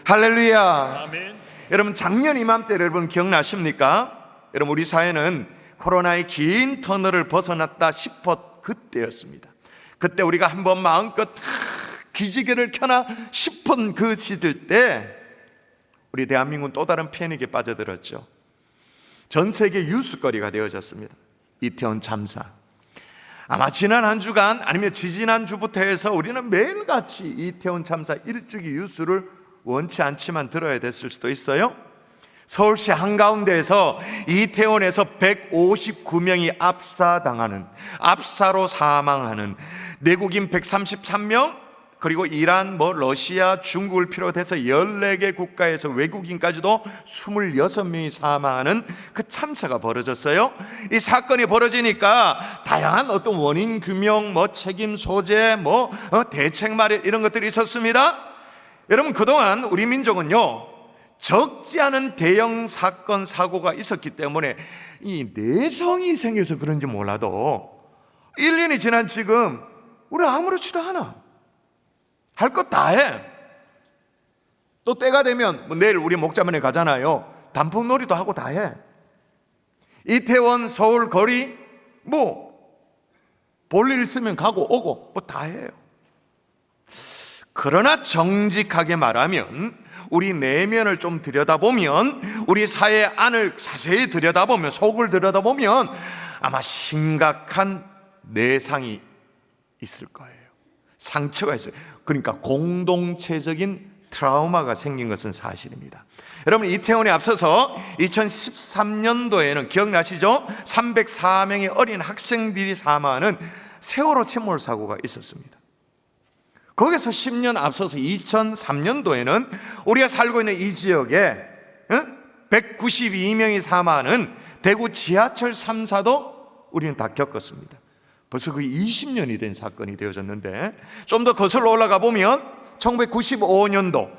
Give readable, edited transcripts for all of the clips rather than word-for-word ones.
할렐루야. 아멘. 여러분, 작년 이맘때 여러분 기억나십니까? 여러분, 우리 사회는 코로나의 긴 터널을 벗어났다 싶었 그때였습니다. 그때 우리가 한번 마음껏 기지개를 켜나 싶은 그 시절 때 우리 대한민국은 또 다른 패닉에 빠져들었죠. 전 세계 뉴스거리가 되어졌습니다. 이태원 참사. 아마 지난 한 주간 아니면 지지난 주부터 해서 우리는 매일같이 이태원 참사 일주기 뉴스를 원치 않지만 들어야 됐을 수도 있어요. 서울시 한가운데에서 이태원에서 159명이 압사로 사망하는, 내국인 133명, 그리고 이란, 러시아, 중국을 비롯해서 14개 국가에서 외국인까지도 26명이 사망하는 그 참사가 벌어졌어요. 이 사건이 벌어지니까 다양한 어떤 원인 규명, 책임 소재, 대책 마련, 이런 것들이 있었습니다. 여러분, 그동안 우리 민족은요, 적지 않은 대형 사건 사고가 있었기 때문에 이 내성이 생겨서 그런지 몰라도 1년이 지난 지금 우리 아무렇지도 않아. 할 것 다 해. 또 때가 되면 내일 우리 목자문에 가잖아요. 단풍놀이도 하고 다 해. 이태원 서울 거리 볼 일 있으면 가고 오고 다 해요. 그러나 정직하게 말하면 우리 내면을 좀 들여다보면, 우리 사회 안을 자세히 들여다보면, 속을 들여다보면 아마 심각한 내상이 있을 거예요. 상처가 있어요. 그러니까 공동체적인 트라우마가 생긴 것은 사실입니다. 여러분, 이태원에 앞서서 2013년도에는 기억나시죠? 304명의 어린 학생들이 사망하는 세월호 침몰 사고가 있었습니다. 거기서 10년 앞서서 2003년도에는 우리가 살고 있는 이 지역에 192명이 사망하는 대구 지하철 3사도 우리는 다 겪었습니다. 벌써 거의 20년이 된 사건이 되어졌는데, 좀 더 거슬러 올라가 보면 1995년도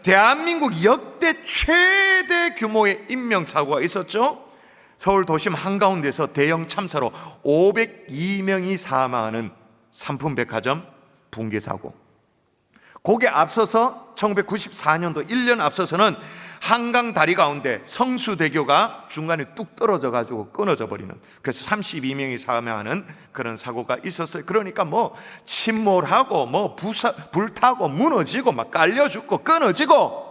대한민국 역대 최대 규모의 인명사고가 있었죠. 서울 도심 한가운데서 대형 참사로 502명이 사망하는 삼풍백화점 붕괴 사고. 거기에 앞서서 1994년도 1년 앞서서는 한강 다리 가운데 성수대교가 중간에 뚝 떨어져 가지고 끊어져 버리는, 그래서 32명이 사망하는 그런 사고가 있었어요. 그러니까 침몰하고 불타고 무너지고 깔려 죽고 끊어지고,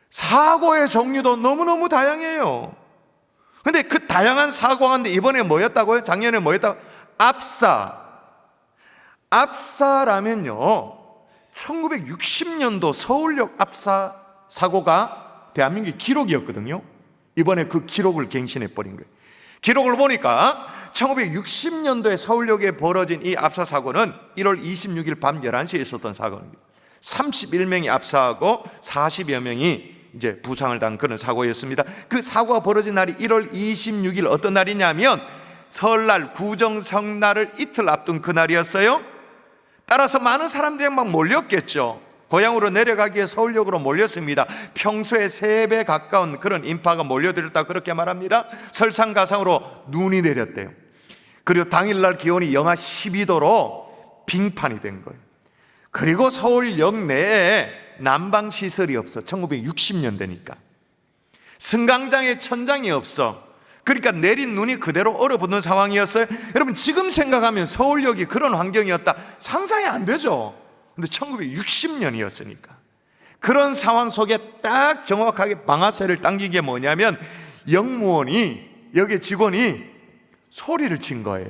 사고의 종류도 너무너무 다양해요. 근데 그 다양한 사고 가운데 이번에 뭐였다고요? 작년에 뭐였다고? 압사라면요, 1960년도 서울역 압사 사고가 대한민국의 기록이었거든요. 이번에 그 기록을 갱신해 버린 거예요. 기록을 보니까 1960년도에 서울역에 벌어진 이 압사 사고는 1월 26일 밤 11시에 있었던 사고입니다. 31명이 압사하고 40여 명이 이제 부상을 당한 그런 사고였습니다. 그 사고가 벌어진 날이 1월 26일 어떤 날이냐면 설날, 구정성날을 이틀 앞둔 그날이었어요. 따라서 많은 사람들이 막 몰렸겠죠. 고향으로 내려가기에 서울역으로 몰렸습니다. 평소에 3배 가까운 그런 인파가 몰려들었다, 그렇게 말합니다. 설상가상으로 눈이 내렸대요. 그리고 당일날 기온이 영하 12도로 빙판이 된 거예요. 그리고 서울역 내에 난방시설이 없어. 1960년대니까 승강장에 천장이 없어. 그러니까 내린 눈이 그대로 얼어붙는 상황이었어요. 여러분, 지금 생각하면 서울역이 그런 환경이었다 상상이 안 되죠. 근데 1960년이었으니까 그런 상황 속에 딱 정확하게 방아쇠를 당긴 게 뭐냐면, 역무원이, 여기 직원이 소리를 친 거예요.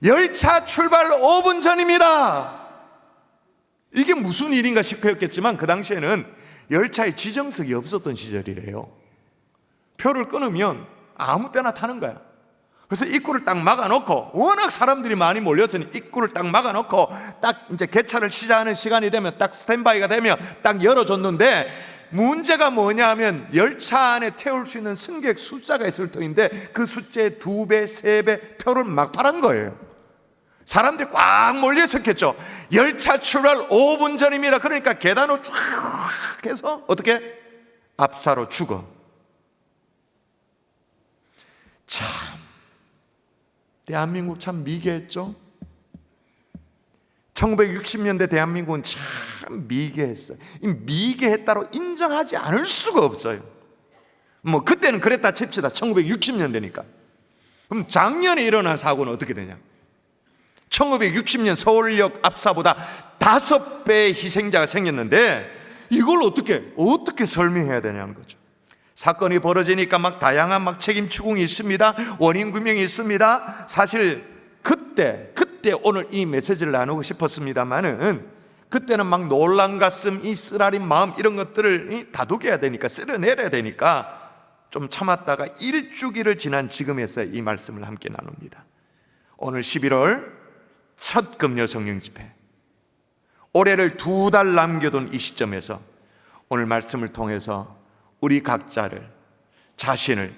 열차 출발 5분 전입니다. 이게 무슨 일인가 싶었겠지만 그 당시에는 열차에 지정석이 없었던 시절이래요. 표를 끊으면 아무 때나 타는 거야. 그래서 입구를 딱 막아놓고, 워낙 사람들이 많이 몰렸더니 입구를 딱 막아놓고 딱 이제 개차를 시작하는 시간이 되면 딱 스탠바이가 되면 딱 열어줬는데, 문제가 뭐냐면 열차 안에 태울 수 있는 승객 숫자가 있을 터인데 그 숫자의 2배, 3배 표를 막 팔은 거예요. 사람들이 꽉 몰려 있었겠죠. 열차 출발 5분 전입니다. 그러니까 계단으로 쫙 해서 어떻게? 압사로 죽어. 참, 대한민국 참 미개했죠. 1960년대 대한민국은 참 미개했어요. 이 미개했다로 인정하지 않을 수가 없어요. 뭐 그때는 그랬다 칩시다. 1960년대니까. 그럼 작년에 일어난 사고는 어떻게 되냐? 1960년 서울역 압사보다 5배의 희생자가 생겼는데 이걸 어떻게 설명해야 되냐는 거죠. 사건이 벌어지니까 막 다양한 막 책임 추궁이 있습니다. 원인 구명이 있습니다. 사실 그때 오늘 이 메시지를 나누고 싶었습니다만은 그때는 막 놀란 가슴, 이 쓰라린 마음 이런 것들을 다독여야 되니까, 쓸어내야 되니까 좀 참았다가 일주기를 지난 지금에서 이 말씀을 함께 나눕니다. 오늘 11월 첫 금요 성령 집회, 올해를 2달 남겨둔 이 시점에서 오늘 말씀을 통해서 우리 각자를, 자신을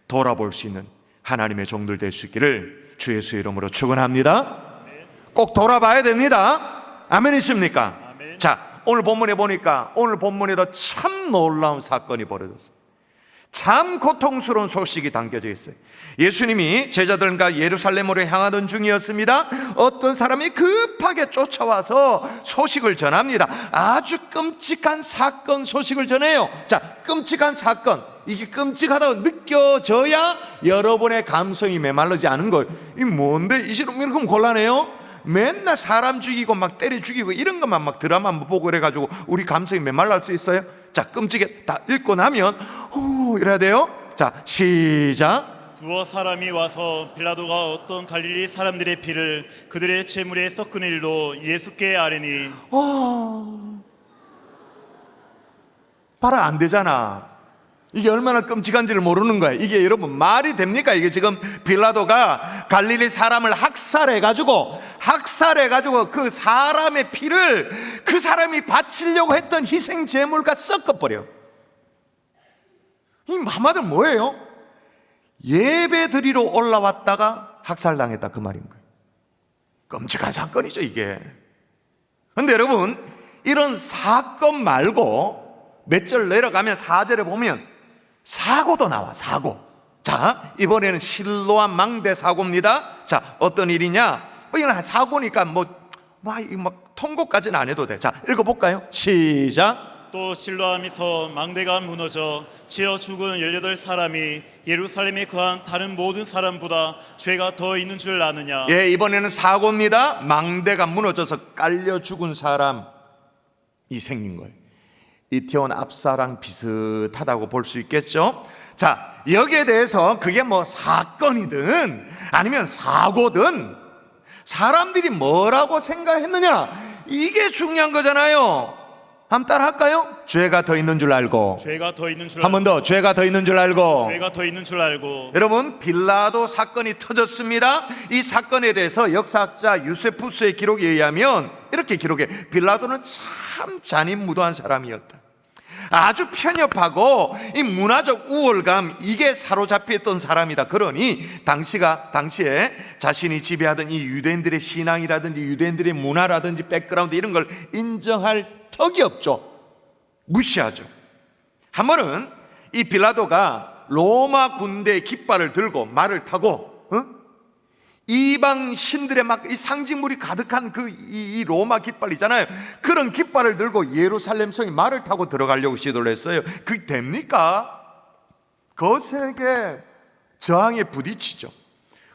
돌아볼 수 있는 하나님의 종들 될 수 있기를 주 예수의 이름으로 축원합니다. 꼭 돌아봐야 됩니다. 아멘이십니까? 아멘. 자, 오늘 본문에 보니까 오늘 본문에도 참 놀라운 사건이 벌어졌어요. 참 고통스러운 소식이 담겨져 있어요. 예수님이 제자들과 예루살렘으로 향하던 중이었습니다. 어떤 사람이 급하게 쫓아와서 소식을 전합니다. 아주 끔찍한 사건 소식을 전해요. 자, 끔찍한 사건, 이게 끔찍하다고 느껴져야 여러분의 감성이 메말르지 않은 거예요. 이게 뭔데? 이렇게 곤란해요? 맨날 사람 죽이고 막 때려 죽이고 이런 것만 막 드라마 보고 그래가지고 우리 감성이 메말랄 수 있어요? 자, 끔찍해. 다 읽고 나면 이래야 돼요. 자, 시작. 두어 사람이 와서 빌라도가 어떤 갈릴리 사람들의 피를 그들의 제물에 섞은 일로 예수께 아뢰니. 봐라, 안 되잖아. 이게 얼마나 끔찍한지를 모르는 거예요. 이게 여러분 말이 됩니까? 이게 지금 빌라도가 갈릴리 사람을 학살해가지고 그 사람의 피를 그 사람이 바치려고 했던 희생 제물과 섞어버려. 이 한마디로 뭐예요? 예배 드리러 올라왔다가 학살당했다, 그 말인 거예요. 끔찍한 사건이죠, 이게. 근데 여러분, 이런 사건 말고 몇 절 내려가면 4절에 보면 사고도 나와, 사고. 자, 이번에는 실로암 망대 사고입니다. 자, 어떤 일이냐? 이건 사고니까 막 통곡까지는 안 해도 돼. 자, 읽어볼까요? 시작. 또 실로암에서 망대가 무너져 지어 죽은 18사람이 예루살렘에 거한 다른 모든 사람보다 죄가 더 있는 줄 아느냐? 예, 이번에는 사고입니다. 망대가 무너져서 깔려 죽은 사람이 생긴 거예요. 이태원 압사랑 비슷하다고 볼 수 있겠죠. 자, 여기에 대해서 그게 뭐 사건이든 아니면 사고든 사람들이 뭐라고 생각했느냐, 이게 중요한 거잖아요. 한번 따라 할까요? 죄가 더 있는 줄 알고. 죄가 더 있는 줄 알고. 한 번 더. 죄가 더 있는 줄 알고. 죄가 더 있는 줄 알고. 여러분, 빌라도 사건이 터졌습니다. 이 사건에 대해서 역사학자 유세푸스의 기록에 의하면 이렇게 기록해. 빌라도는 참 잔인무도한 사람이었다. 아주 편협하고 이 문화적 우월감, 이게 사로잡혔던 사람이다. 그러니 당시에 자신이 지배하던 이 유대인들의 신앙이라든지 유대인들의 문화라든지 백그라운드 이런 걸 인정할 턱이 없죠. 무시하죠. 한 번은 이 빌라도가 로마 군대의 깃발을 들고 말을 타고 이방 신들의 막 이 상징물이 가득한 이 로마 깃발 있잖아요. 그런 깃발을 들고 예루살렘 성에 말을 타고 들어가려고 시도를 했어요. 그게 됩니까? 거세게 저항에 부딪히죠.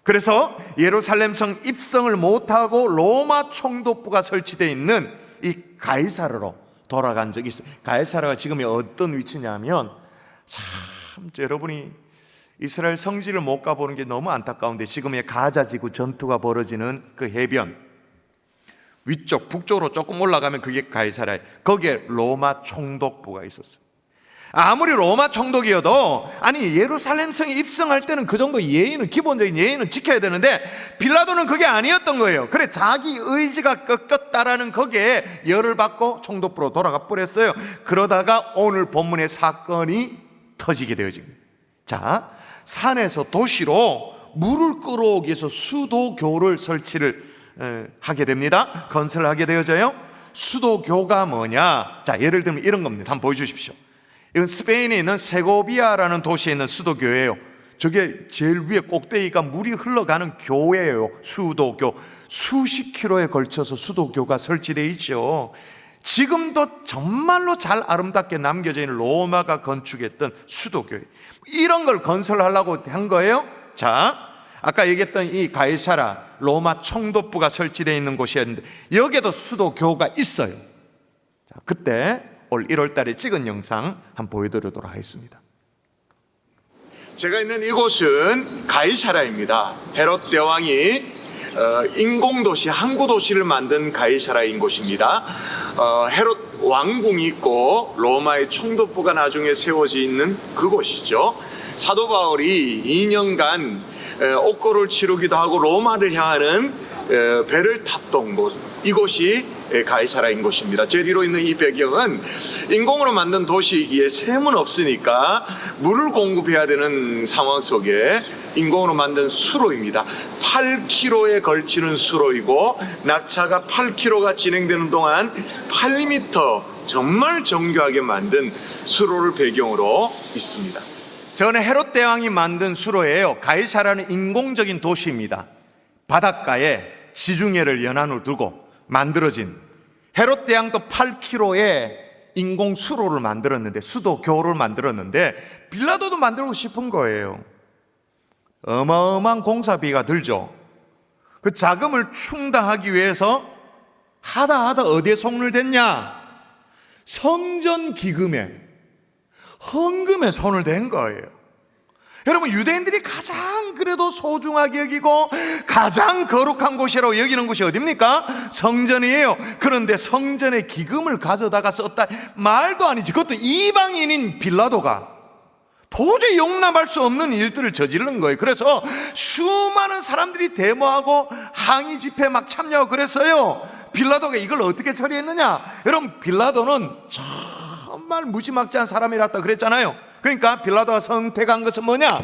그래서 예루살렘 성 입성을 못하고 로마 총독부가 설치되어 있는 이 가이사르로 돌아간 적이 있어요. 가이사르가 지금이 어떤 위치냐면, 참 여러분이 이스라엘 성지를 못 가보는 게 너무 안타까운데, 지금의 가자지구 전투가 벌어지는 그 해변 위쪽 북쪽으로 조금 올라가면 그게 가이사라예요. 거기에 로마 총독부가 있었어요. 아무리 로마 총독이어도 예루살렘 성에 입성할 때는 그 정도 예의는, 기본적인 예의는 지켜야 되는데 빌라도는 그게 아니었던 거예요. 그래 자기 의지가 꺾였다라는 거기에 열을 받고 총독부로 돌아가 버렸어요. 그러다가 오늘 본문의 사건이 터지게 되어진 거예요. 자, 산에서 도시로 물을 끌어오기 위해서 수도교를 설치를 하게 됩니다. 건설하게 되어져요. 수도교가 뭐냐? 자, 예를 들면 이런 겁니다. 한번 보여주십시오. 이건 스페인에 있는 세고비아라는 도시에 있는 수도교예요. 저게 제일 위에 꼭대기가 물이 흘러가는 교회예요. 수도교. 수십 킬로에 걸쳐서 수도교가 설치되어 있죠. 지금도 정말로 잘 아름답게 남겨져 있는 로마가 건축했던 수도교회, 이런 걸 건설하려고 한 거예요. 자, 아까 얘기했던 이 가이사라 로마 총독부가 설치되어 있는 곳이었는데 여기에도 수도교가 있어요. 자, 그때 올 1월 달에 찍은 영상 한번 보여드리도록 하겠습니다. 제가 있는 이곳은 가이사라입니다. 헤롯 대왕이 인공도시, 항구도시를 만든 가이사라인 곳입니다. 헤롯 왕궁이 있고 로마의 총독부가 나중에 세워져 있는 그곳이죠. 사도 바울이 2년간 옥고를 치르기도 하고 로마를 향하는 배를 탔던 곳, 이곳이 가이사라인 곳입니다. 제리로 있는 이 배경은 인공으로 만든 도시이기에 샘은 없으니까 물을 공급해야 되는 상황 속에 인공으로 만든 수로입니다. 8km에 걸치는 수로이고 낙차가 8km가 진행되는 동안 8m 정말 정교하게 만든 수로를 배경으로 있습니다. 저는 헤롯 대왕이 만든 수로예요. 가이사라는 인공적인 도시입니다. 바닷가에 지중해를 연안으로 두고 만들어진, 헤롯 대왕도 8km의 인공 수로를 만들었는데, 수도교를 만들었는데 빌라도도 만들고 싶은 거예요. 어마어마한 공사비가 들죠. 그 자금을 충당하기 위해서 하다 어디에 손을 댔냐? 성전 기금에, 헌금에 손을 댄 거예요. 여러분, 유대인들이 가장 그래도 소중하게 여기고 가장 거룩한 곳이라고 여기는 곳이 어딥니까? 성전이에요. 그런데 성전에 기금을 가져다가 썼다, 말도 아니지. 그것도 이방인인 빌라도가 도저히 용납할 수 없는 일들을 저지른 거예요. 그래서 수많은 사람들이 데모하고 항의 집회에 막 참여하고 그랬어요. 빌라도가 이걸 어떻게 처리했느냐? 여러분, 빌라도는 정말 무지막지한 사람이랐다 그랬잖아요. 그러니까 빌라도가 선택한 것은 뭐냐?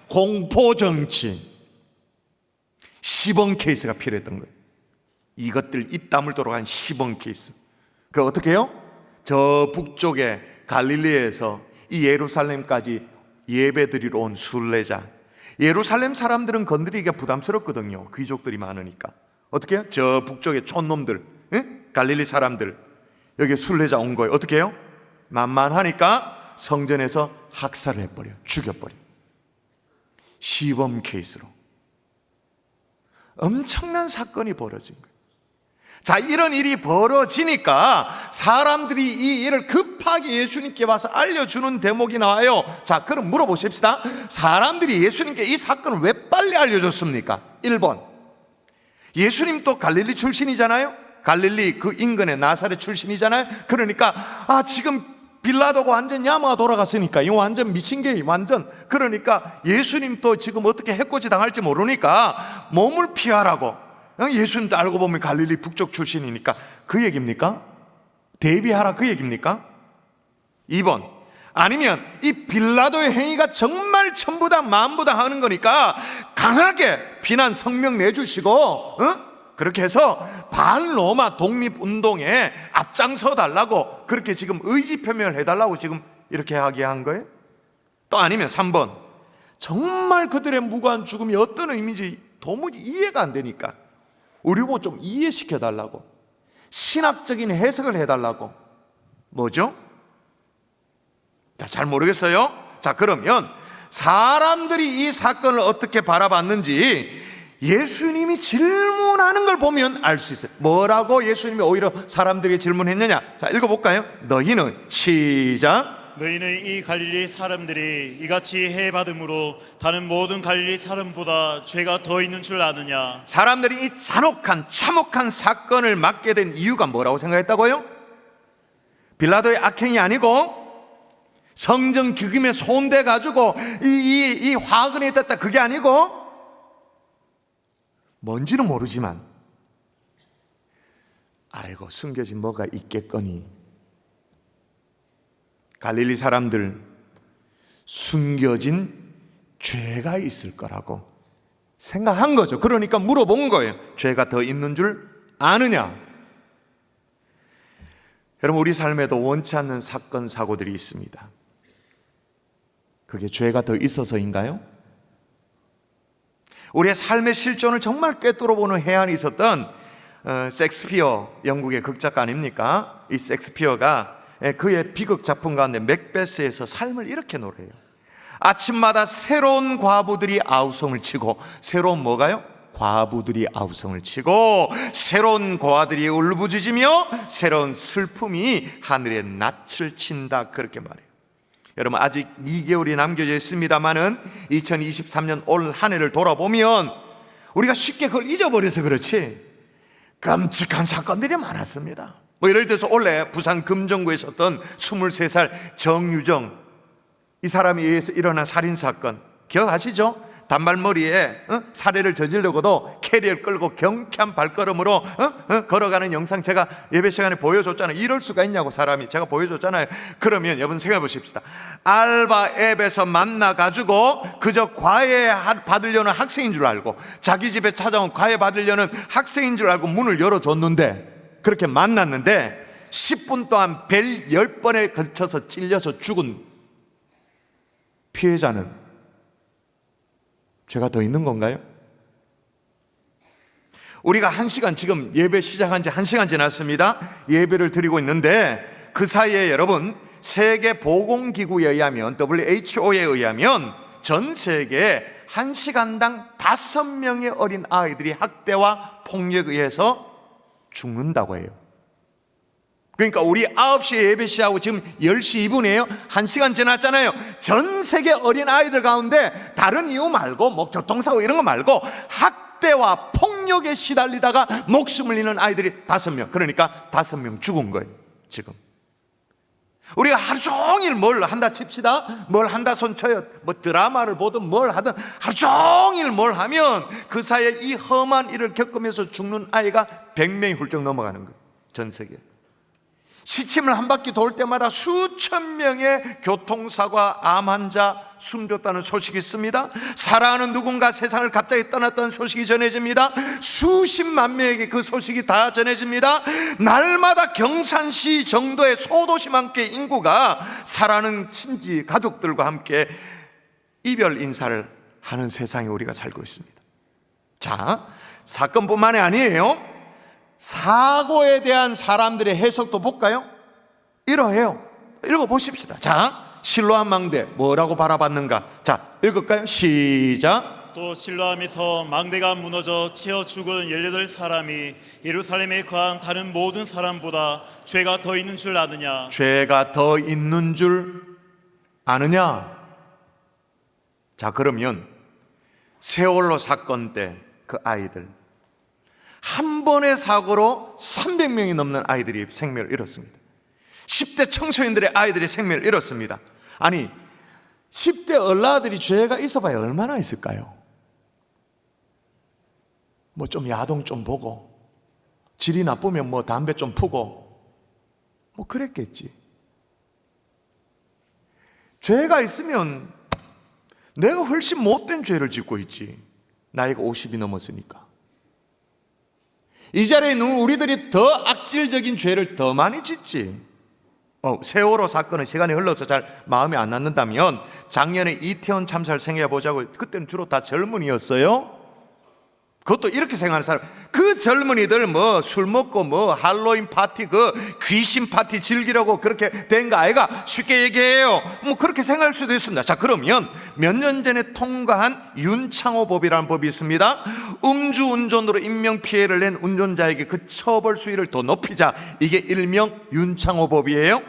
공포정치, 시범 케이스가 필요했던 거예요. 이것들 입 다물도록 한 시범 케이스. 그 어떻게 해요? 저 북쪽에 갈릴리에서 이 예루살렘까지 예배드리러 온 순례자, 예루살렘 사람들은 건드리기가 부담스럽거든요. 귀족들이 많으니까. 어떻게 해요? 저 북쪽에 촌놈들, 갈릴리 사람들, 여기 순례자 온 거예요. 어떻게 해요? 만만하니까 성전에서 학살을 해버려요. 죽여버려요. 시범 케이스로 엄청난 사건이 벌어진 거예요. 자, 이런 일이 벌어지니까 사람들이 이 일을 급하게 예수님께 와서 알려주는 대목이 나와요. 자, 그럼 물어보십시다. 사람들이 예수님께 이 사건을 왜 빨리 알려줬습니까? 1번, 예수님 또 갈릴리 출신이잖아요. 갈릴리 그 인근의 나사렛 출신이잖아요. 그러니까 지금 빌라도가 완전 야마가 돌아갔으니까 이거 완전 미친 게 완전, 그러니까 예수님도 지금 어떻게 해코지 당할지 모르니까 몸을 피하라고. 예수님도 알고 보면 갈릴리 북쪽 출신이니까 그 얘기입니까? 대비하라 그 얘기입니까? 2번, 아니면 이 빌라도의 행위가 정말 천부다 만부다 하는 거니까 강하게 비난 성명 내주시고 그렇게 해서 반로마 독립운동에 앞장서 달라고, 그렇게 지금 의지 표명을 해달라고 지금 이렇게 하게 한 거예요? 또 아니면 3번, 정말 그들의 무고한 죽음이 어떤 의미인지 도무지 이해가 안 되니까 우리 보고 좀 이해시켜 달라고, 신학적인 해석을 해달라고. 뭐죠? 자, 잘 모르겠어요. 자, 그러면 사람들이 이 사건을 어떻게 바라봤는지 예수님이 질문하는 걸 보면 알 수 있어요. 뭐라고 예수님이 오히려 사람들에게 질문했느냐? 자, 읽어볼까요? 너희는, 시작, 너희는 이 갈릴리 사람들이 이같이 해받음으로 다른 모든 갈릴리 사람보다 죄가 더 있는 줄 아느냐? 사람들이 이 잔혹한 참혹한 사건을 맡게 된 이유가 뭐라고 생각했다고요? 빌라도의 악행이 아니고 성전 기금에 손대가지고 이 화근에 떴다, 그게 아니고 뭔지는 모르지만 아이고 숨겨진 뭐가 있겠거니, 갈릴리 사람들 숨겨진 죄가 있을 거라고 생각한 거죠. 그러니까 물어본 거예요. 죄가 더 있는 줄 아느냐? 여러분, 우리 삶에도 원치 않는 사건 사고들이 있습니다. 그게 죄가 더 있어서인가요? 우리의 삶의 실존을 정말 꿰뚫어보는 해안이 있었던 셰익스피어, 영국의 극작가 아닙니까? 이 셰익스피어가 그의 비극 작품 가운데 맥베스에서 삶을 이렇게 노래해요. 아침마다 새로운 과부들이 아우성을 치고, 새로운 뭐가요? 과부들이 아우성을 치고, 새로운 고아들이 울부짖으며 새로운 슬픔이 하늘에 낯을 친다, 그렇게 말해요. 여러분, 아직 2개월이 남겨져 있습니다만은 2023년 올 한 해를 돌아보면 우리가 쉽게 그걸 잊어버려서 그렇지 끔찍한 사건들이 많았습니다. 뭐 예를 들어서 원래 부산 금정구에 있었던 23살 정유정, 이 사람에 의해서 일어난 살인사건 기억하시죠? 단발머리에 살해를 저지르고도 캐리어를 끌고 경쾌한 발걸음으로 걸어가는 영상 제가 예배 시간에 보여줬잖아요. 이럴 수가 있냐고, 사람이. 제가 보여줬잖아요. 그러면 여러분 생각해 보십시다. 알바 앱에서 만나가지고 그저 과외 받으려는 학생인 줄 알고, 자기 집에 찾아온 과외 받으려는 학생인 줄 알고 문을 열어줬는데, 그렇게 만났는데 10분 동안 벨 10번에 걸쳐서 찔려서 죽은 피해자는 죄가 더 있는 건가요? 우리가 1시간, 지금 예배 시작한 지 1시간 지났습니다. 예배를 드리고 있는데 그 사이에 여러분, 세계보건기구에 의하면, WHO에 의하면 전 세계에 1시간당 5명의 어린 아이들이 학대와 폭력에 의해서 죽는다고 해요. 그러니까 우리 9시에 예배 시작하고 지금 10시 2분이에요. 1시간 지났잖아요. 전 세계 어린 아이들 가운데 다른 이유 말고, 뭐 교통사고 이런 거 말고, 학대와 폭력에 시달리다가 목숨을 잃는 아이들이 5명. 그러니까 5명 죽은 거예요 지금. 우리가 하루 종일 뭘 한다 칩시다. 뭘 한다 손쳐요. 뭐 드라마를 보든 뭘 하든 하루 종일 뭘 하면 그 사이에 이 험한 일을 겪으면서 죽는 아이가 100명이 훌쩍 넘어가는 거예요 전 세계에. 시침을 한 바퀴 돌 때마다 수천 명의 교통사고와 암 환자 숨졌다는 소식이 있습니다. 사랑하는 누군가 세상을 갑자기 떠났다는 소식이 전해집니다. 수십만 명에게 그 소식이 다 전해집니다. 날마다 경산시 정도의 소도시만큼의 인구가 사랑하는 친지 가족들과 함께 이별 인사를 하는 세상에 우리가 살고 있습니다. 자, 사건뿐만이 아니에요. 사고에 대한 사람들의 해석도 볼까요? 이러해요. 읽어보십시다. 자, 실로암 망대 뭐라고 바라봤는가? 자, 읽을까요? 시작. 또 실로암에서 망대가 무너져 치어 죽은 18사람이 예루살렘에 거한 다른 모든 사람보다 죄가 더 있는 줄 아느냐? 죄가 더 있는 줄 아느냐? 자, 그러면 세월호 사건 때 그 아이들, 한 번의 사고로 300명이 넘는 아이들이 생명을 잃었습니다. 10대 청소년들의 아이들이 생명을 잃었습니다. 아니, 10대 얼라들이 죄가 있어봐야 얼마나 있을까요? 뭐 좀 야동 좀 보고, 질이 나쁘면 뭐 담배 좀 푸고, 뭐 그랬겠지. 죄가 있으면 내가 훨씬 못된 죄를 짓고 있지. 나이가 50이 넘었으니까. 이 자리에 있는 우리들이 더 악질적인 죄를 더 많이 짓지. 세월호 사건은 시간이 흘러서 잘 마음에 안 남는다면 작년에 이태원 참사를 생각해 보자고. 그때는 주로 다 젊은이였어요. 그것도 이렇게 생각하는 사람, 그 젊은이들 뭐 술 먹고 뭐 할로윈 파티, 그 귀신 파티 즐기려고 그렇게 된 거 아이가? 쉽게 얘기해요. 뭐 그렇게 생각할 수도 있습니다. 자, 그러면 몇 년 전에 통과한 윤창호법이라는 법이 있습니다. 음주운전으로 인명피해를 낸 운전자에게 그 처벌 수위를 더 높이자. 이게 일명 윤창호법이에요.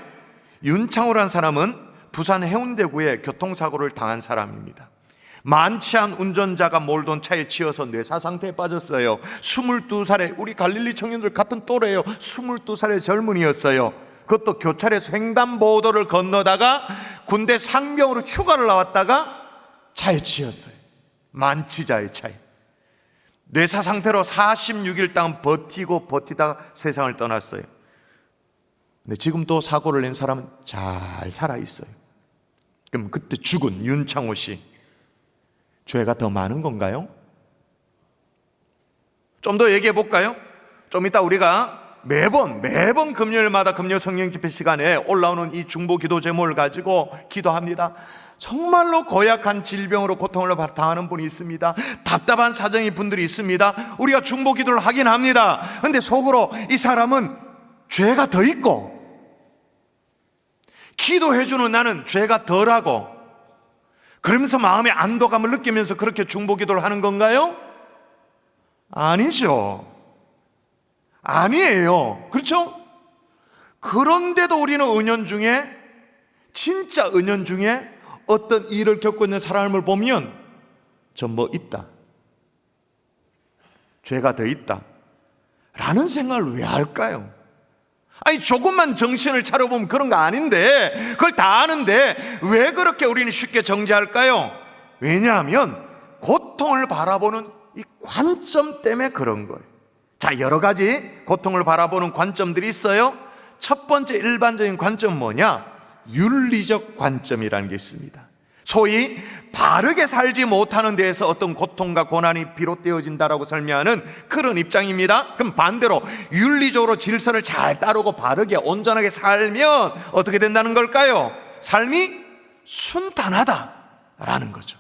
윤창호라는 사람은 부산 해운대구에 교통사고를 당한 사람입니다. 많지 않은 운전자가 몰던 차에 치여서 뇌사 상태에 빠졌어요. 22살에, 우리 갈릴리 청년들 같은 또래예요. 22살의 젊은이였어요. 그것도 교차로에서 횡단보도를 건너다가 군대 상병으로 휴가를 나왔다가 차에 치였어요. 만취자의 차에. 뇌사 상태로 46일 동안 버티다가 세상을 떠났어요. 근데 지금 또 사고를 낸 사람은 잘 살아있어요. 그럼 그때 죽은 윤창호 씨, 죄가 더 많은 건가요? 좀 더 얘기해 볼까요? 좀 이따 우리가 매번 금요일마다 금요 성령 집회 시간에 올라오는 이 중보 기도 제목을 가지고 기도합니다. 정말로 고약한 질병으로 고통을 당하는 분이 있습니다. 답답한 사정이 분들이 있습니다. 우리가 중보 기도를 하긴 합니다. 그런데 속으로 이 사람은 죄가 더 있고, 기도해주는 나는 죄가 덜하고, 그러면서 마음의 안도감을 느끼면서 그렇게 중보 기도를 하는 건가요? 아니죠. 아니에요. 그렇죠? 그런데도 우리는 은연중에, 진짜 은연중에 어떤 일을 겪고 있는 사람을 보면 저 뭐 있다, 죄가 더 있다 라는 생각을 왜 할까요? 아니, 조금만 정신을 차려보면 그런 거 아닌데, 그걸 다 아는데 왜 그렇게 우리는 쉽게 정죄할까요? 왜냐하면 고통을 바라보는 이 관점 때문에 그런 거예요. 자, 여러 가지 고통을 바라보는 관점들이 있어요. 첫 번째 일반적인 관점은 뭐냐? 윤리적 관점이라는 게 있습니다. 소위 바르게 살지 못하는 데에서 어떤 고통과 고난이 비롯되어진다라고 설명하는 그런 입장입니다. 그럼 반대로 윤리적으로 질서를 잘 따르고 바르게 온전하게 살면 어떻게 된다는 걸까요? 삶이 순탄하다라는 거죠.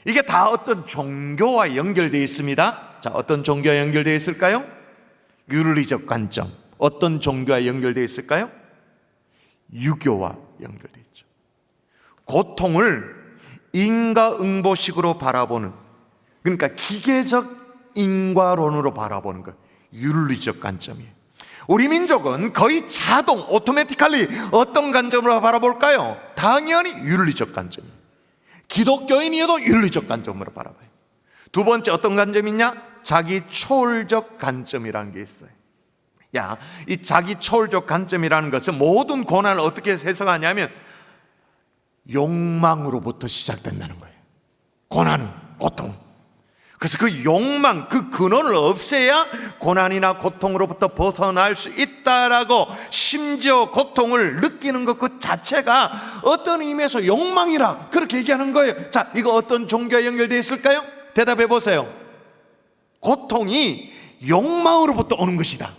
이게 다 어떤 종교와 연결되어 있습니다. 자, 어떤 종교와 연결되어 있을까요? 윤리적 관점. 어떤 종교와 연결되어 있을까요? 유교와 연결되어 있죠. 고통을 인과응보식으로 바라보는, 그러니까 기계적 인과론으로 바라보는 것, 윤리적 관점이에요. 우리 민족은 거의 자동, 오토매티컬리 어떤 관점으로 바라볼까요? 당연히 윤리적 관점이에요. 기독교인이어도 윤리적 관점으로 바라봐요. 두 번째 어떤 관점이 있냐? 자기 초월적 관점이라는 게 있어요. 이 자기 초월적 관점이라는 것은 모든 고난을 어떻게 해석하냐면 욕망으로부터 시작된다는 거예요. 고난은, 고통은. 그래서 그 욕망, 그 근원을 없애야 고난이나 고통으로부터 벗어날 수 있다라고, 심지어 고통을 느끼는 것 그 자체가 어떤 의미에서 욕망이라 그렇게 얘기하는 거예요. 자, 이거 어떤 종교와 연결되어 있을까요? 대답해 보세요. 고통이 욕망으로부터 오는 것이다.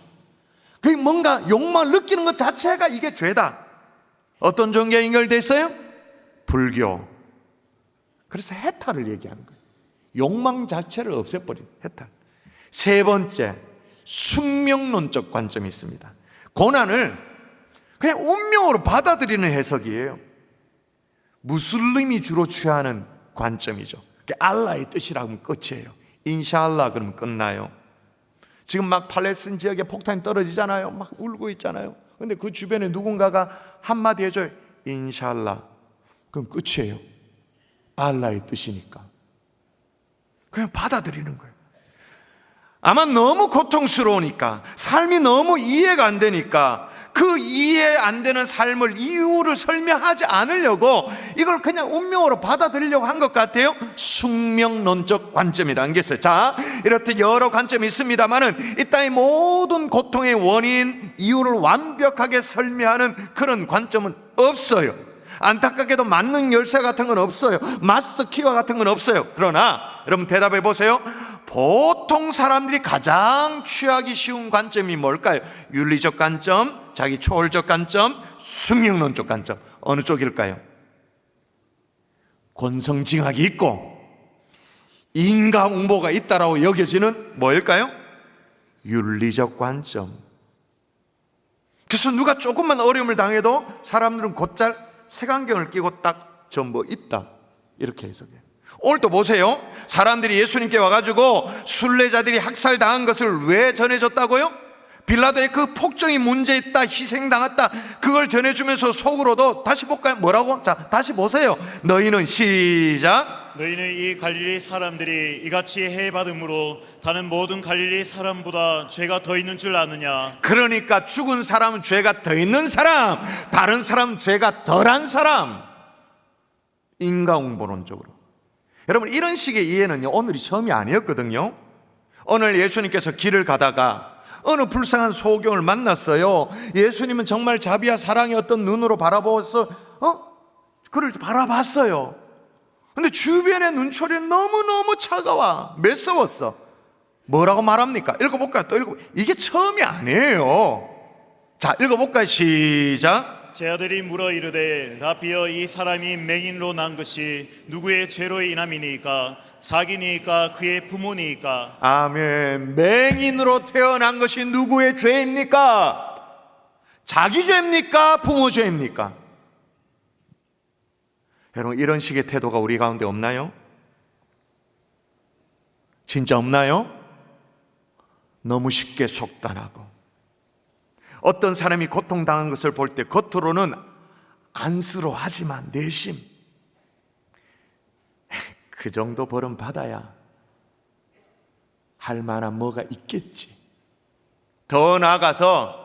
그게 뭔가 욕망을 느끼는 것 자체가 이게 죄다. 어떤 종교와 연결되어 있어요? 불교. 그래서 해탈을 얘기하는 거예요. 욕망 자체를 없애버린 해탈. 세 번째, 숙명론적 관점이 있습니다. 고난을 그냥 운명으로 받아들이는 해석이에요. 무슬림이 주로 취하는 관점이죠. 알라의 뜻이라고 하면 끝이에요. 인샬라 그러면 끝나요. 지금 막 팔레스타인 지역에 폭탄이 떨어지잖아요. 막 울고 있잖아요. 근데 그 주변에 누군가가 한마디 해줘요. 인샬라. 그럼 끝이에요. 알라의 뜻이니까. 그냥 받아들이는 거예요. 아마 너무 고통스러우니까, 삶이 너무 이해가 안 되니까 그 이해 안 되는 삶을, 이유를 설명하지 않으려고 이걸 그냥 운명으로 받아들이려고 한 것 같아요. 숙명론적 관점이라는 게 있어요. 자, 이렇게 여러 관점이 있습니다만은 이 땅의 모든 고통의 원인, 이유를 완벽하게 설명하는 그런 관점은 없어요. 안타깝게도 만능 열쇠 같은 건 없어요. 마스터 키와 같은 건 없어요. 그러나 여러분 대답해 보세요. 보통 사람들이 가장 취하기 쉬운 관점이 뭘까요? 윤리적 관점, 자기 초월적 관점, 숙명론적 관점. 어느 쪽일까요? 권성징악이 있고 인과응보가 있다라고 여겨지는 뭐일까요? 윤리적 관점. 그래서 누가 조금만 어려움을 당해도 사람들은 곧잘 색안경을 끼고 딱 전부 있다 이렇게 해석해요. 오늘도 보세요. 사람들이 예수님께 와가지고 순례자들이 학살당한 것을 왜 전해줬다고요? 빌라도의 그 폭정이 문제있다, 희생당했다, 그걸 전해주면서 속으로도 다시 볼까요? 뭐라고? 자, 다시 보세요. 너희는 시작. 너희는 이 갈릴리 사람들이 이같이 해받음으로 다른 모든 갈릴리 사람보다 죄가 더 있는 줄 아느냐? 그러니까 죽은 사람은 죄가 더 있는 사람, 다른 사람은 죄가 덜한 사람. 인과응보론적으로. 여러분, 이런 식의 이해는요, 오늘이 처음이 아니었거든요. 오늘 예수님께서 길을 가다가 어느 불쌍한 소경을 만났어요. 예수님은 정말 자비와 사랑의 어떤 눈으로 바라보았어. 그를 바라봤어요. 근데 주변의 눈초리는 너무너무 차가워, 매서웠어. 뭐라고 말합니까? 읽어볼까요? 또 읽어볼까요? 이게 처음이 아니에요. 자, 읽어볼까요? 시작. 제 아들이 물어 이르되 라비여 이 사람이 맹인으로 난 것이 누구의 죄로 인함이니까 자기니까 그의 부모니까. 아멘. 맹인으로 태어난 것이 누구의 죄입니까? 자기 죄입니까? 부모 죄입니까? 여러분, 이런 식의 태도가 우리 가운데 없나요? 진짜 없나요? 너무 쉽게 속단하고, 어떤 사람이 고통당한 것을 볼 때 겉으로는 안쓰러워하지만 내심 그 정도 벌은 받아야 할 만한 뭐가 있겠지. 더 나아가서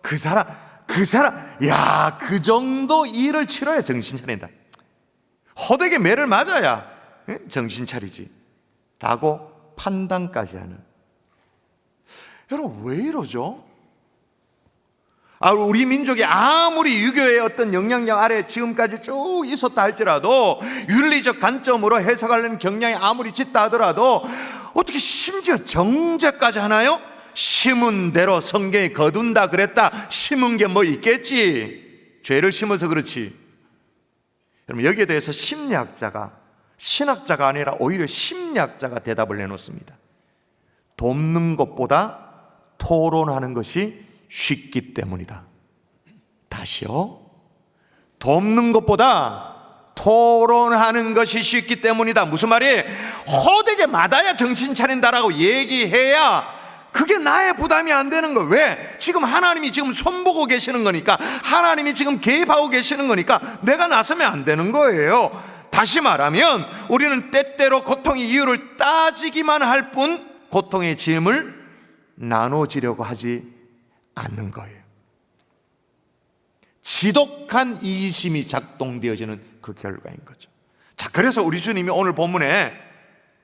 그 사람 야, 그 정도 일을 치러야 정신 차린다. 허되게 매를 맞아야 정신 차리지 라고 판단까지 하는. 여러분, 왜 이러죠? 우리 민족이 아무리 유교의 어떤 영향력 아래 지금까지 쭉 있었다 할지라도, 윤리적 관점으로 해석하려는 경향이 아무리 짙다 하더라도, 어떻게 심지어 정죄까지 하나요? 심은 대로 성경이 거둔다 그랬다. 심은 게 뭐 있겠지. 죄를 심어서 그렇지. 여러분, 여기에 대해서 심리학자가, 신학자가 아니라 오히려 심리학자가 대답을 내놓습니다. 돕는 것보다 토론하는 것이 쉽기 때문이다. 다시요. 돕는 것보다 토론하는 것이 쉽기 때문이다. 무슨 말이에요? 호되게 맞아야 정신 차린다라고 얘기해야 그게 나의 부담이 안 되는 거예요. 왜? 지금 하나님이 지금 손보고 계시는 거니까, 하나님이 지금 개입하고 계시는 거니까 내가 나서면 안 되는 거예요. 다시 말하면 우리는 때때로 고통의 이유를 따지기만 할 뿐 고통의 짐을 나눠지려고 하지 않는 거예요. 지독한 이기심이 작동되어지는 그 결과인 거죠. 자, 그래서 우리 주님이 오늘 본문에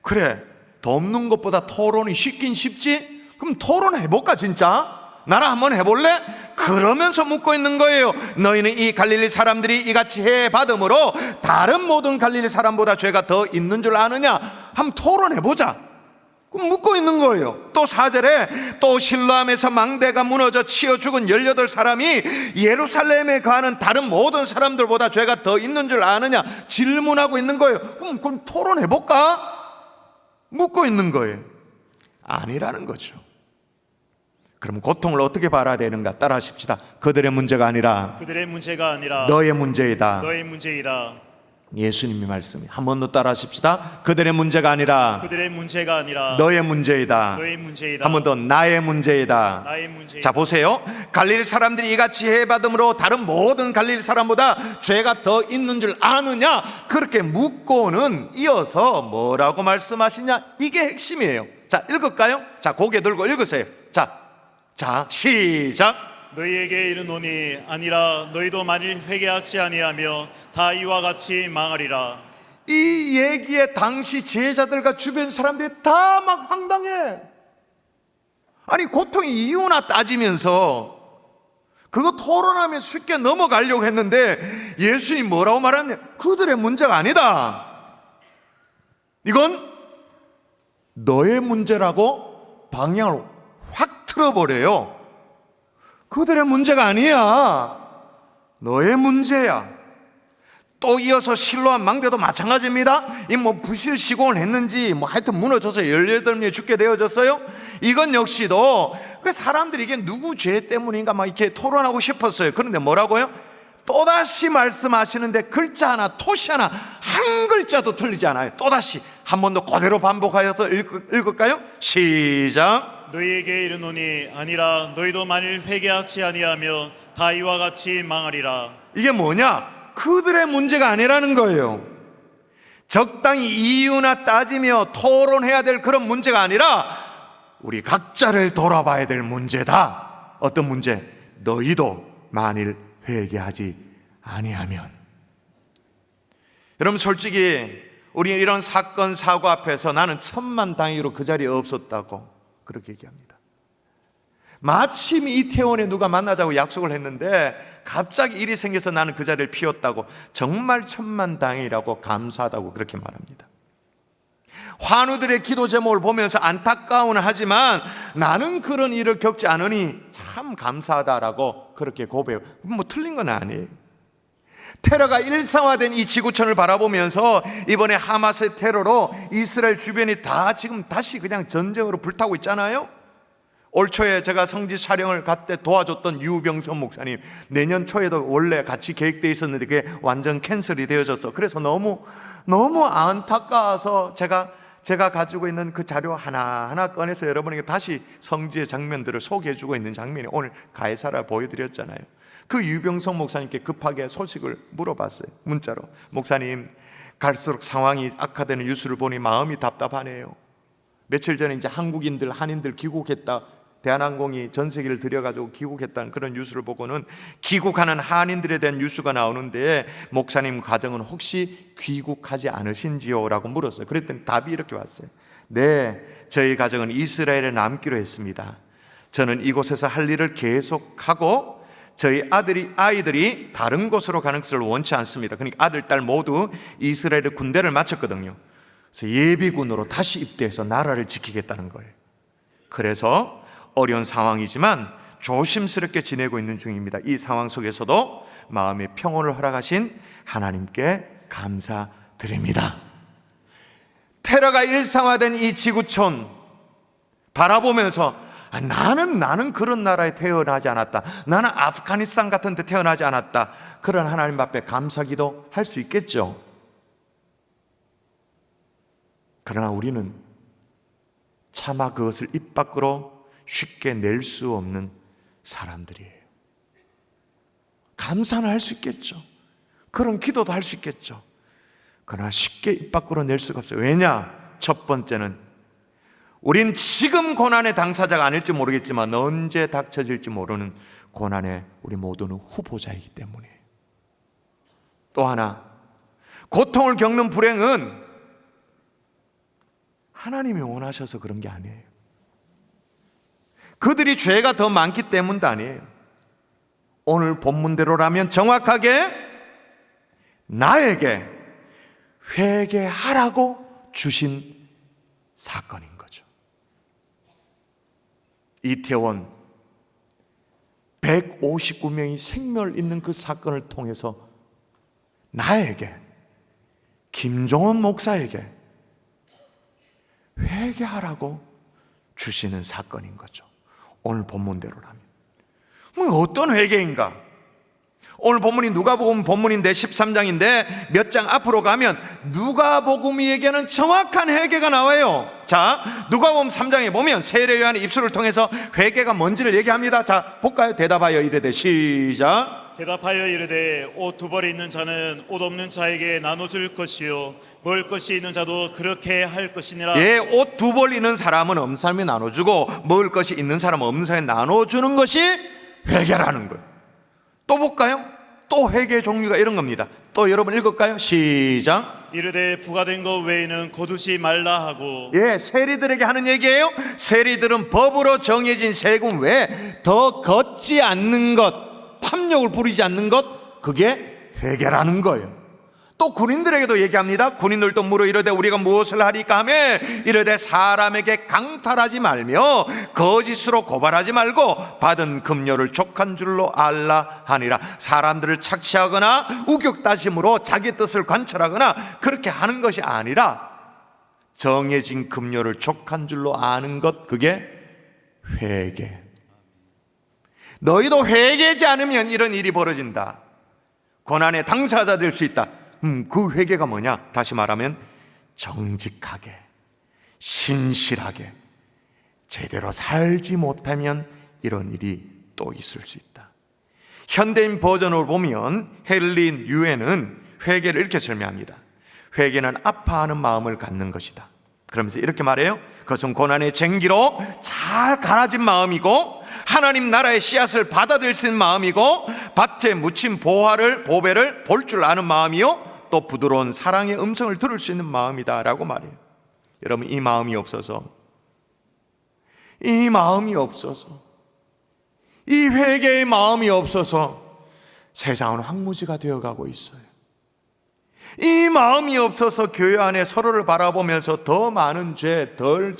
그래, 돕는 것보다 토론이 쉽긴 쉽지? 그럼 토론해볼까 진짜? 나랑 한번 해볼래? 그러면서 묻고 있는 거예요. 너희는 이 갈릴리 사람들이 이같이 해받음으로 다른 모든 갈릴리 사람보다 죄가 더 있는 줄 아느냐? 한번 토론해보자. 묻고 있는 거예요. 또 4절에 또 실로암에서 망대가 무너져 치여 죽은 18사람이 예루살렘에 가는 다른 모든 사람들보다 죄가 더 있는 줄 아느냐 질문하고 있는 거예요. 그럼 토론해볼까? 묻고 있는 거예요. 아니라는 거죠. 그럼 고통을 어떻게 바라야 되는가? 따라 하십시다. 그들의 문제가 아니라 너의 문제이다. 너의 문제이다. 예수님이 말씀이. 한 번 더 따라 하십시다. 그들의 문제가 아니라 너의 문제이다. 한 번 더 나의 문제이다. 자, 보세요. 갈릴리 사람들이 이같이 해받음으로 다른 모든 갈릴리 사람보다 죄가 더 있는 줄 아느냐? 그렇게 묻고는 이어서 뭐라고 말씀하시냐? 이게 핵심이에요. 자, 읽을까요? 자, 고개 들고 읽으세요. 자, 시작. 너희에게 이르노니 아니라 너희도 만일 회개하지 아니하며 다 이와 같이 망하리라. 이 얘기에 당시 제자들과 주변 사람들이 다 막 황당해. 아니, 고통의 이유나 따지면서 그거 토론하면 쉽게 넘어가려고 했는데 예수님이 뭐라고 말하냐? 그들의 문제가 아니다. 이건 너의 문제라고 방향을 확 틀어버려요. 그들의 문제가 아니야. 너의 문제야. 또 이어서 실로암 망대도 마찬가지입니다. 이 부실 시공을 했는지 하여튼 무너져서 18명이 죽게 되어졌어요. 이건 역시도 사람들이 이게 누구 죄 때문인가 이렇게 토론하고 싶었어요. 그런데 뭐라고요? 또다시 말씀하시는데 글자 하나, 토시 하나, 한 글자도 틀리지 않아요. 또다시 한 번 더 그대로 반복하여서 읽을까요? 시작. 너희에게 이르노니 아니라 너희도 만일 회개하지 아니하며 다 이와 같이 망하리라. 이게 뭐냐? 그들의 문제가 아니라는 거예요. 적당히 이유나 따지며 토론해야 될 그런 문제가 아니라 우리 각자를 돌아봐야 될 문제다. 어떤 문제? 너희도 만일 회개하지 아니하면. 여러분, 솔직히 우리 이런 사건 사고 앞에서 나는 천만다행으로 그 자리에 없었다고 그렇게 얘기합니다. 마침 이태원에 누가 만나자고 약속을 했는데 갑자기 일이 생겨서 나는 그 자리를 피웠다고 정말 천만다행이라고 감사하다고 그렇게 말합니다. 환우들의 기도 제목을 보면서 안타까운 하지만 나는 그런 일을 겪지 않으니 참 감사하다라고 그렇게 고백해요. 뭐 틀린 건 아니에요. 테러가 일상화된 이 지구촌을 바라보면서 이번에 하마스의 테러로 이스라엘 주변이 다 지금 다시 그냥 전쟁으로 불타고 있잖아요. 올 초에 제가 성지 촬영을 갈 때 도와줬던 유병선 목사님, 내년 초에도 원래 같이 계획되어 있었는데 그게 완전 캔슬이 되어졌어. 그래서 너무 안타까워서 제가 가지고 있는 그 자료 하나하나 꺼내서 여러분에게 다시 성지의 장면들을 소개해주고 있는 장면이 오늘 가해사를 보여드렸잖아요. 그 유병성 목사님께 급하게 소식을 물어봤어요. 문자로. 목사님, 갈수록 상황이 악화되는 뉴스를 보니 마음이 답답하네요. 며칠 전에 이제 한국인들, 한인들 귀국했다, 대한항공이 전 세계를 들여가지고 귀국했다는 그런 뉴스를 보고는 귀국하는 한인들에 대한 뉴스가 나오는데 목사님 가정은 혹시 귀국하지 않으신지요? 라고 물었어요. 그랬더니 답이 이렇게 왔어요. 네, 저희 가정은 이스라엘에 남기로 했습니다. 저는 이곳에서 할 일을 계속하고 저희 아이들이 다른 곳으로 가는 것을 원치 않습니다. 그러니까 아들, 딸 모두 이스라엘의 군대를 마쳤거든요. 그래서 예비군으로 다시 입대해서 나라를 지키겠다는 거예요. 그래서 어려운 상황이지만 조심스럽게 지내고 있는 중입니다. 이 상황 속에서도 마음의 평온을 허락하신 하나님께 감사드립니다. 테러가 일상화된 이 지구촌 바라보면서 나는 그런 나라에 태어나지 않았다, 나는 아프가니스탄 같은 데 태어나지 않았다, 그런 하나님 앞에 감사기도 할 수 있겠죠. 그러나 우리는 차마 그것을 입 밖으로 쉽게 낼 수 없는 사람들이에요. 감사는 할 수 있겠죠. 그런 기도도 할 수 있겠죠. 그러나 쉽게 입 밖으로 낼 수가 없어요. 왜냐? 첫 번째는 우린 지금 고난의 당사자가 아닐지 모르겠지만 언제 닥쳐질지 모르는 고난에 우리 모두는 후보자이기 때문에. 또 하나, 고통을 겪는 불행은 하나님이 원하셔서 그런 게 아니에요. 그들이 죄가 더 많기 때문도 아니에요. 오늘 본문대로라면 정확하게 나에게 회개하라고 주신 사건인 거죠. 이태원 159명이 생명을 잃는 그 사건을 통해서 나에게, 김종원 목사에게 회개하라고 주시는 사건인 거죠. 오늘 본문대로라면. 어떤 회개인가? 오늘 본문이 누가복음 본문인데 13장인데 몇 장 앞으로 가면 누가복음이 얘기하는 정확한 회개가 나와요. 자, 누가복음 3장에 보면 세례 요한의 입술을 통해서 회개가 뭔지를 얘기합니다. 자, 볼까요? 대답하여 이르되, 시작. 대답하여 이르되 옷 두 벌이 있는 자는 옷 없는 자에게 나눠줄 것이요 먹을 것이 있는 자도 그렇게 할 것이니라. 예, 옷 두 벌 있는 사람은 없는 사람이 나눠주고 먹을 것이 있는 사람은 없는 사람이 나눠주는 것이 회개라는 거예요. 또 볼까요? 또 회개의 종류가 이런 겁니다. 또 여러분 읽을까요? 시작. 이르되 부과된 것 외에는 거두지 말라 하고. 예, 세리들에게 하는 얘기예요. 세리들은 법으로 정해진 세금 외에 더 걷지 않는 것, 탐욕을 부리지 않는 것, 그게 회개라는 거예요. 또 군인들에게도 얘기합니다. 군인들도 물어 이르되 우리가 무엇을 하리까 하며 이르되 사람에게 강탈하지 말며 거짓으로 고발하지 말고 받은 급료를 족한 줄로 알라 하니라. 사람들을 착취하거나 우격다짐으로 자기 뜻을 관철하거나 그렇게 하는 것이 아니라 정해진 급료를 족한 줄로 아는 것, 그게 회개. 너희도 회개하지 않으면 이런 일이 벌어진다. 고난의 당사자 될 수 있다. 그 회개가 뭐냐? 다시 말하면 정직하게, 신실하게 제대로 살지 못하면 이런 일이 또 있을 수 있다. 현대인 버전으로 보면 헬린 유엔은 회개를 이렇게 설명합니다. 회개는 아파하는 마음을 갖는 것이다. 그러면서 이렇게 말해요. 그것은 고난의 쟁기로 잘 갈아진 마음이고 하나님 나라의 씨앗을 받아들일 수 있는 마음이고 밭에 묻힌 보배를 볼 줄 아는 마음이요 또 부드러운 사랑의 음성을 들을 수 있는 마음이다 라고 말해요. 여러분, 이 마음이 없어서 이 회개의 마음이 없어서 세상은 황무지가 되어가고 있어요. 이 마음이 없어서 교회 안에 서로를 바라보면서 더 많은 죄, 덜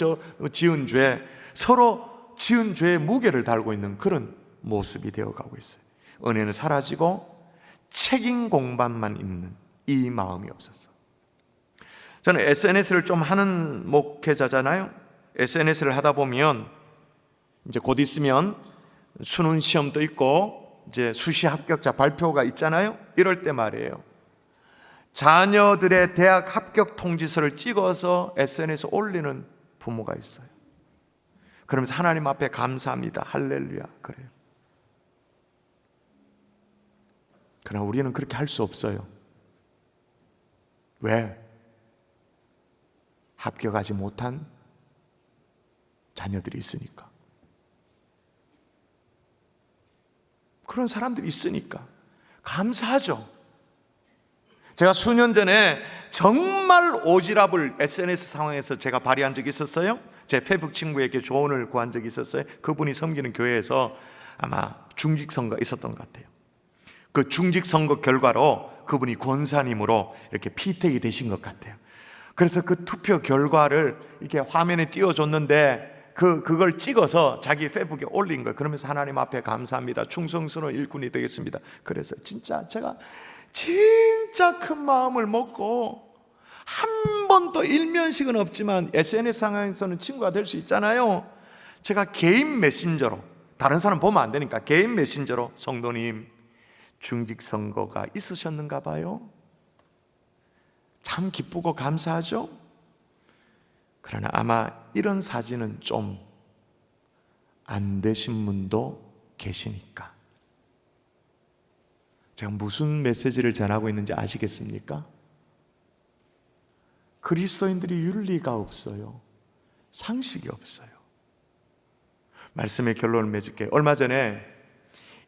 지은 죄, 서로 지은 죄의 무게를 달고 있는 그런 모습이 되어가고 있어요. 은혜는 사라지고 책임 공반만 있는 이 마음이 없어서. 저는 SNS를 좀 하는 목회자잖아요. SNS를 하다 보면 이제 곧 있으면 수능 시험도 있고 이제 수시 합격자 발표가 있잖아요. 이럴 때 말이에요, 자녀들의 대학 합격 통지서를 찍어서 SNS에 올리는 부모가 있어요. 그러면서 하나님 앞에 감사합니다, 할렐루야 그래요. 그러나 우리는 그렇게 할 수 없어요. 왜? 합격하지 못한 자녀들이 있으니까. 그런 사람들이 있으니까 감사하죠. 제가 수년 전에 정말 오지랖을 SNS 상황에서 제가 발휘한 적이 있었어요. 제 페북 친구에게 조언을 구한 적이 있었어요. 그분이 섬기는 교회에서 아마 중직선거가 있었던 것 같아요. 그 중직선거 결과로 그분이 권사님으로 이렇게 피택이 되신 것 같아요. 그래서 그 투표 결과를 이렇게 화면에 띄워줬는데 그걸 찍어서 자기 페북에 올린 거예요. 그러면서 하나님 앞에 감사합니다, 충성스러운 일꾼이 되겠습니다. 그래서 진짜 제가 진짜 큰 마음을 먹고, 한 번도 일면식은 없지만 SNS 상황에서는 친구가 될 수 있잖아요. 제가 개인 메신저로, 다른 사람 보면 안 되니까 개인 메신저로, 성도님 중직선거가 있으셨는가 봐요. 참 기쁘고 감사하죠. 그러나 아마 이런 사진은 좀 안 되신 분도 계시니까. 제가 무슨 메시지를 전하고 있는지 아시겠습니까? 그리스도인들이 윤리가 없어요. 상식이 없어요. 말씀의 결론을 맺을게요. 얼마 전에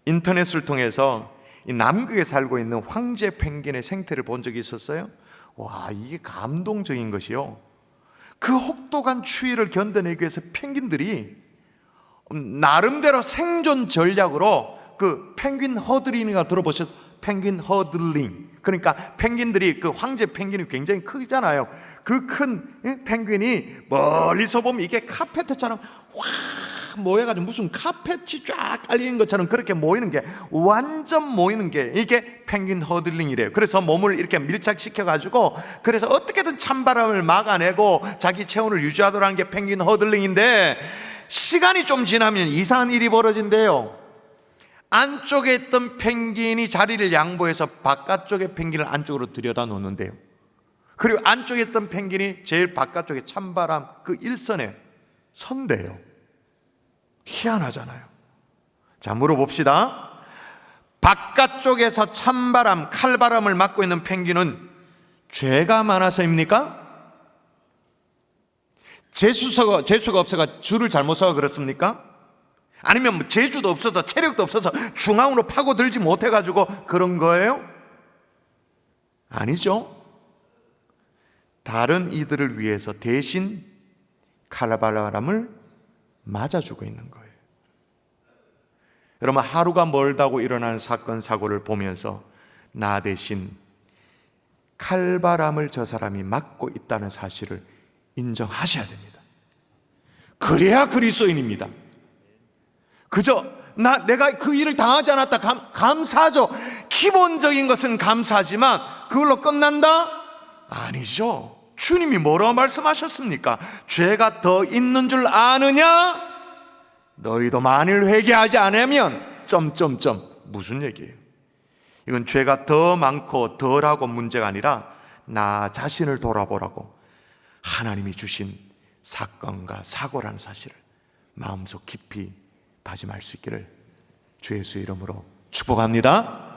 인터넷을 통해서 이 남극에 살고 있는 황제 펭귄의 생태를 본 적이 있었어요. 와, 이게 감동적인 것이요, 그 혹독한 추위를 견뎌내기 위해서 펭귄들이 나름대로 생존 전략으로 그 펭귄 허들링이가 들어보셨어요? 펭귄 허들링. 그러니까 펭귄들이, 그 황제 펭귄이 굉장히 크잖아요. 그 큰 펭귄이 멀리서 보면 이게 카페트처럼 확 모여가지고 무슨 카펫이 쫙 깔리는 것처럼 그렇게 모이는 게, 완전 모이는 게 이게 펭귄 허들링이래요. 그래서 몸을 이렇게 밀착시켜가지고, 그래서 어떻게든 찬바람을 막아내고 자기 체온을 유지하도록 게 펭귄 허들링인데, 시간이 좀 지나면 이상한 일이 벌어진대요. 안쪽에 있던 펭귄이 자리를 양보해서 바깥쪽의 펭귄을 안쪽으로 들여다 놓는데요. 그리고 안쪽에 있던 펭귄이 제일 바깥쪽에 찬바람 그 일선에 선대요. 희한하잖아요. 자, 물어봅시다. 바깥쪽에서 찬바람, 칼바람을 맞고 있는 펭귄은 죄가 많아서입니까? 재수가 없어서 줄을 잘못 서서 그렇습니까? 아니면 재주도 없어서, 체력도 없어서 중앙으로 파고들지 못해가지고 그런 거예요? 아니죠. 다른 이들을 위해서 대신 칼바람을 맞아주고 있는 거예요. 여러분, 하루가 멀다고 일어나는 사건 사고를 보면서 나 대신 칼바람을 저 사람이 맞고 있다는 사실을 인정하셔야 됩니다. 그래야 그리스도인입니다. 그저 내가 그 일을 당하지 않았다 감사하죠. 기본적인 것은 감사하지만 그걸로 끝난다? 아니죠. 주님이 뭐라고 말씀하셨습니까? 죄가 더 있는 줄 아느냐? 너희도 만일 회개하지 않으면 무슨 얘기예요? 이건 죄가 더 많고 덜하고 문제가 아니라 나 자신을 돌아보라고 하나님이 주신 사건과 사고라는 사실을 마음속 깊이 다짐할 수 있기를 주 예수의 이름으로 축복합니다.